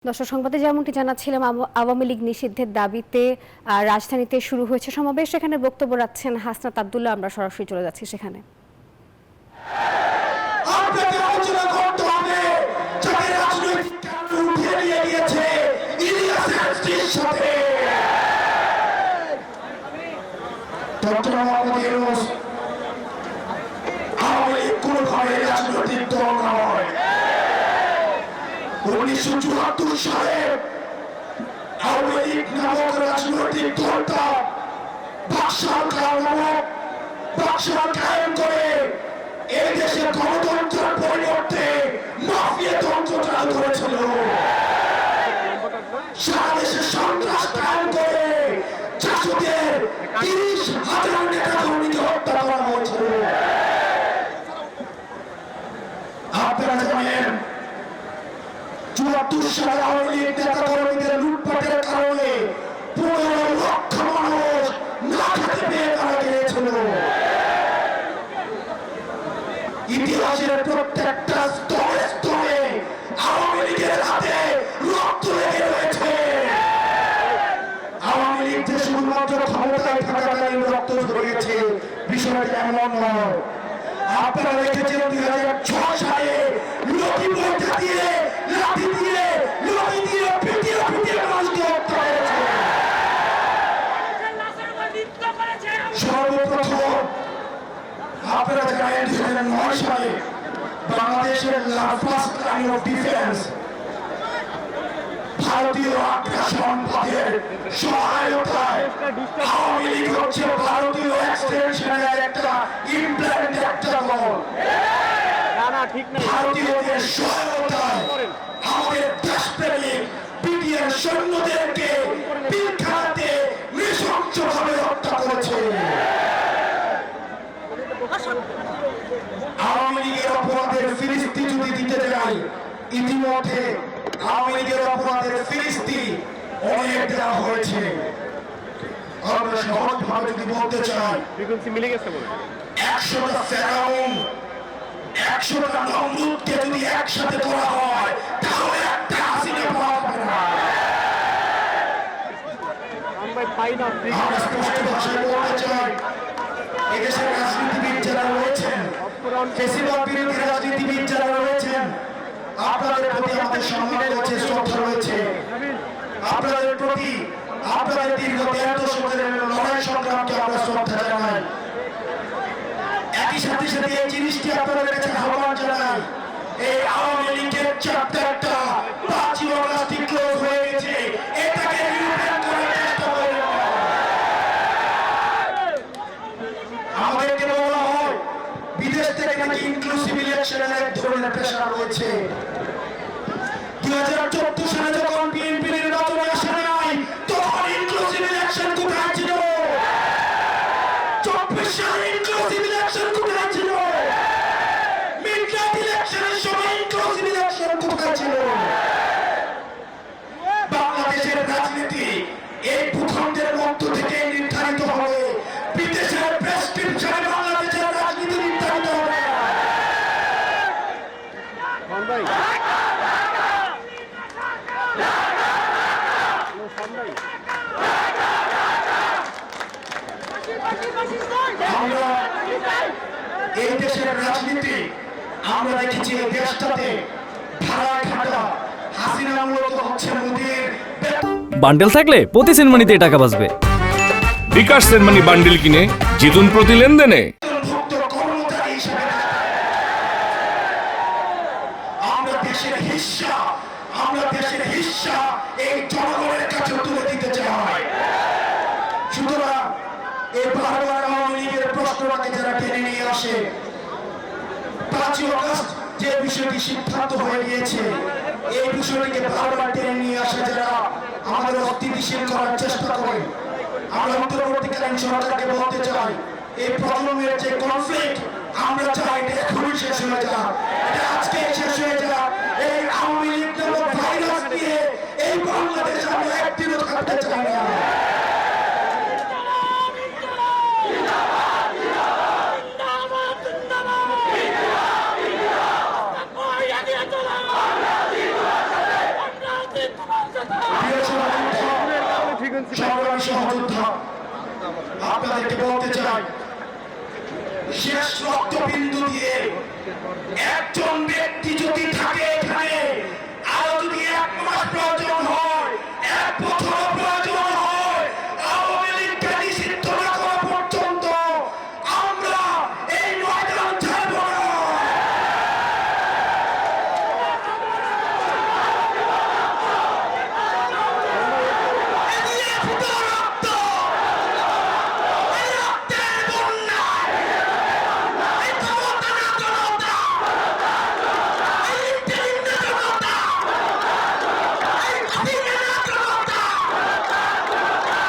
দর্শক সংবাদে যেমনটি জানাচ্ছিলাম, আওয়ামী লীগ নিষিদ্ধের দাবিতে রাজধানীতে শুরু হয়েছে সমাবেশ। সেখানে বক্তব্য রাখছেন হাসনাত আব্দুল্লাহ। আমরা সরাসরি চলে যাচ্ছি সেখানে। রাজনৈতিক দল নয়। 1974 সালে আওয়ামী লীগ নামক রাজনৈতিক দলটা বাকশাল কায়েম করে এই দেশে গণতন্ত্রের পরিবর্তে মাফিয়া তন্ত্র চালু করেছিল। সারা দেশে সন্ত্রাস কায়েম করে চাষীদের 30,000 নেতা কর্মীকে হত্যা করা হয়েছিল। আপনারা জানেন 74 সালে আওয়ামী লীগ নেতা কর্মীদের লুটপাটের কারণে 15 লক্ষ মানুষ না খেতে পেয়ে মারা গিয়েছিল। ইতিহাসের প্রত্যেকটা স্তরে স্তরে আওয়ামী লীগের হাতে রক্ত লেগে রয়েছে। আওয়ামী লীগ যে শুধুমাত্র ক্ষমতায় থাকাকালীন রক্ত ঝরিয়েছে, বিষয়টা এমন নয়। আপনারা দেখেছেন 2006 সালে লতি পয়সা দিয়ে লাঠি দিয়ে পিটিয়ে মানুষকে হত্যা করেছে। সর্বপ্রথম আপনারা জানেন 2009 সালে বাংলাদেশের ফার্স্ট লাইন অফ ডিফেন্স ভারতীয় আগ্রাসন বাদের সহায়তায় আওয়ামী লীগ হচ্ছে ভারতীয় এক্সটেনশনের একটা ইমপ্ল্যান্ট একটা দল। ভারতীয়দের সহায়তায় আমাদের দেশপ্রেমিক বিডিআর সৈন্যদেরকে পিলখানাতে নৃশংসভাবে হত্যা করেছে। আওয়ামী লীগের অপরাধের ফিরিস্তি যদি দিতে যাই, ইতিমধ্যে আওয়ামী লীগের অপরাধের ফিরিস্তি অনেক দেওয়া হয়েছে। আমরা সহজভাবে যদি বলতে চাই, 100টা ফেরাউন 100টা নমরুদকে যদি একসাথে করা হয় তাহলে একটা হাসিনা পাওয়া যাবে না। আমরা স্পষ্ট ভাষায় বলতে চাই, এদেশের রাজনীতিবিদ যারা রয়েছেন, ফ্যাসিবাদ বিরোধী রাজনীতিবিদ যারা রয়েছেন, আপনাদের প্রতি আমাদের সম্মান রয়েছে, শ্রদ্ধা রয়েছে। আপনাদের প্রতি আপনাদের দীর্ঘ 13 দশকের লড়াই সংগ্রামকে আমরা শ্রদ্ধা জানাই। একই সাথে সাথে এই জিনিসটি আপনাদের কাছে আহ্বান জানাই, এই আওয়ামী লীগের চ্যাপ্টারটা 5 আগস্ট ক্লোজ হয়ে গেছে, এটাকে রিওপেন করার চেষ্টা করুন। আমাদেরকে বলা হয় বিদেশ থেকে নাকি ইনক্লুসিভ ইলেকশনের এক ধরনের প্রেশার রয়েছে। 2014 সালে যখন বিএনপি নির্বাচনে আসে নাই, তখন ইনক্লুসিভ ইলেকশন কোথায় ছিল? 24 সালে ইনক্লুসিভ ইলেকশন কোথায় ছিল? মিডনাইট ইলেকশনের সময় ইনক্লুসিভ ইলেকশন কোথায় ছিল? বাংলাদেশের রাজনীতি এই ভূখণ্ডের মধ্য থেকে নির্ধারিত হবে, বিদেশের প্রেসক্রিপশনে বাংলাদেশের রাজনীতি নির্ধারিত হবে। আমরা এই দেশের রাজনীতি আমরা দেখেছি, এই দেশটাতে ধারায় ঘাটা হাসিনা মূলত হচ্ছে মোদির বান্ডেল থাকলে প্রতি সেনমানিতে টাকা বাঁচবে। বিকাশ সেনমানি বান্ডেল কিনে জিতুন প্রতি লেনদেনে। আমরা দেশের হিস্সা এই জনগণের কাছে তুলে দিতে চাই। সুতরাং এই বারবার আওয়ামী লীগের প্রশ্নটাকে যারা টেনে নিয়ে আসে, 5 আগস্ট যে বিষয়টি সিদ্ধান্ত হয়ে গিয়েছে, এই বিষয়টিকে বারবার টেনে নিয়ে আসে যারা আমাদের অস্থিতিশীল করার চেষ্টা করে, আমরা অন্তর্বর্তীকালীন সরকারকে বলতে চাই, এই প্রজন্মের যে কনফ্লিক্ট আমরা চাই এটা এখনই শেষ হয়ে যাক, এটা আজকে শেষ হয়ে যাক। এই আওয়ামী লীগ নামক ভাইরাস দিয়ে এই বাংলাদেশে আমরা একদিনও থাকতে চাই না। প্রিয় সংগ্রামী সহযোদ্ধা, আপনাদেরকে বলতে চাই, শেষ রক্তবিন্দু দিয়ে একজন ব্যক্তি যদি থাকে এখানে, আরো যদি 1 মাস প্রয়োজন হয়, 1 বছর প্রয়োজন হয়, আওয়ামী লীগকে নিষিদ্ধ না করা পর্যন্ত আমরা এই ময়দান ছাড়ব না। এদিকে ফুটো রক্ত, এই রক্তের বন্যায়, এই জনতা না জনতা, এই ইন্টারিম না জনতা, এই হাসিনা না জনতা,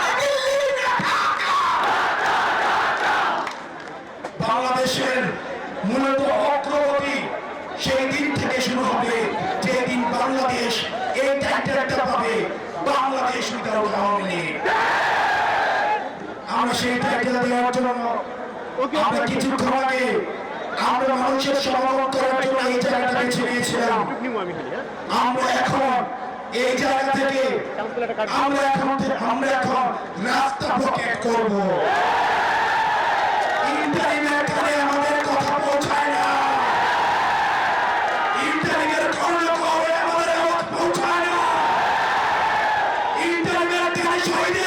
এই দিল্লি না ঢাকা। বাংলাদেশের মূলত অগ্রগতি সেই দিন থেকে শুরু হবে যেদিন বাংলাদেশ এই টাইটেলটা পাবে, বাংলাদেশ উইদাউট আওয়ামী লীগ। আমরা সেই টাইটেল দেওয়ার জন্য আমরা কিছুক্ষণ আগে আমরা মানুষের সমাগম করার জন্য এই জায়গাটা বেছে নিয়েছিলাম। আমরা এখন এই জায়গা থেকে আমরা এখন রাস্তা ব্লকেট করব। ইন্টারিমের কানে আমাদের কথা পৌঁছায় না, ইন্টারিমের কানে আমাদের আওয়াজ পৌঁছায় না, ইন্টারিমের কানে শহীদ